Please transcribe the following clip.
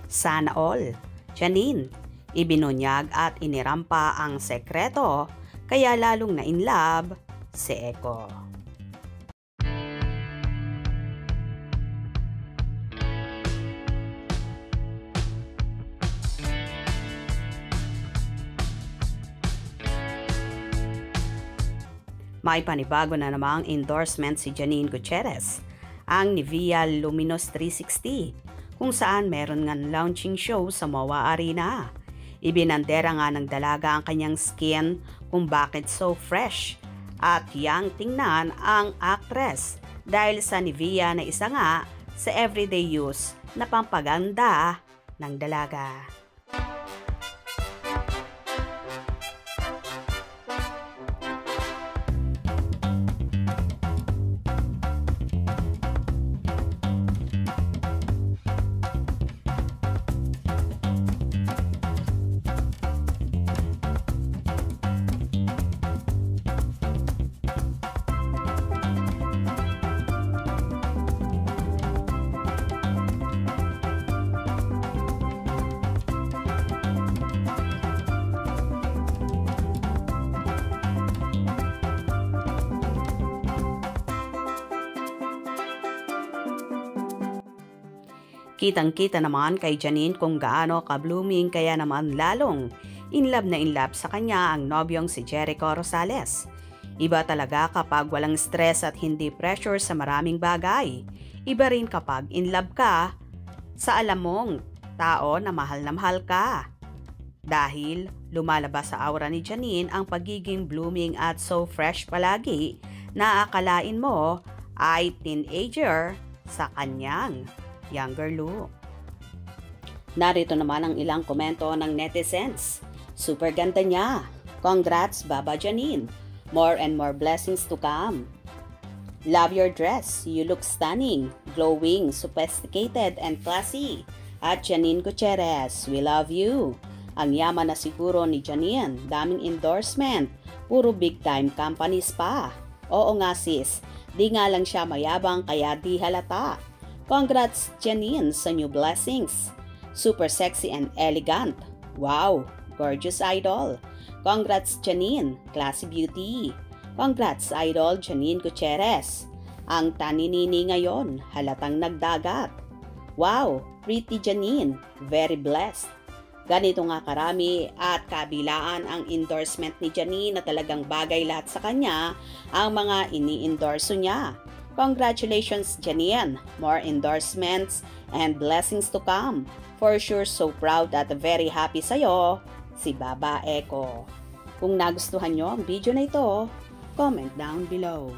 Sana all. Janine, ibinunyag at inirampa ang sekreto kaya lalong na-inlove si Eko. May panibago na namang endorsement si Janine Gutierrez, ang Nivea Luminous 360, kung saan meron ngang launching show sa MOA Arena. Ibinandera nga ng dalaga ang kanyang skin kung bakit so fresh at young tingnan ang actress dahil sa Nivea na isa nga sa everyday use na pampaganda ng dalaga. Kitang-kita naman kay Janine kung gaano ka-blooming kaya naman lalong in love sa kanya ang nobyong si Jericho Rosales. Iba talaga kapag walang stress at hindi pressure sa maraming bagay. Iba rin kapag in love ka sa alam mong tao na mahal ka. Dahil lumalabas sa aura ni Janine ang pagiging blooming at so fresh palagi na akalain mo ay teenager sa kanyang younger look. Narito naman ang ilang komento ng netizens. Super ganda niya. Congrats, Baba Janine. More and more blessings to come. Love your dress. You look stunning, glowing, sophisticated, and classy. At Janine Gutierrez, we love you. Ang yaman na siguro ni Janine. Daming endorsement. Puro big time companies pa. Oo nga sis. Di nga lang siya mayabang kaya di halata. Congrats Janine sa new blessings. Super sexy and elegant. Wow, gorgeous idol. Congrats Janine, classy beauty. Congrats idol Janine Gutierrez. Ang taninini ngayon, halatang nagdagat. Wow, pretty Janine, very blessed. Ganito nga karami at kabilaan ang endorsement ni Janine na talagang bagay lahat sa kanya ang mga ini-endorso niya. Congratulations Janine, more endorsements and blessings to come. For sure so proud at very happy sa'yo, si Baba Eko. Kung nagustuhan nyo ang video na ito, comment down below.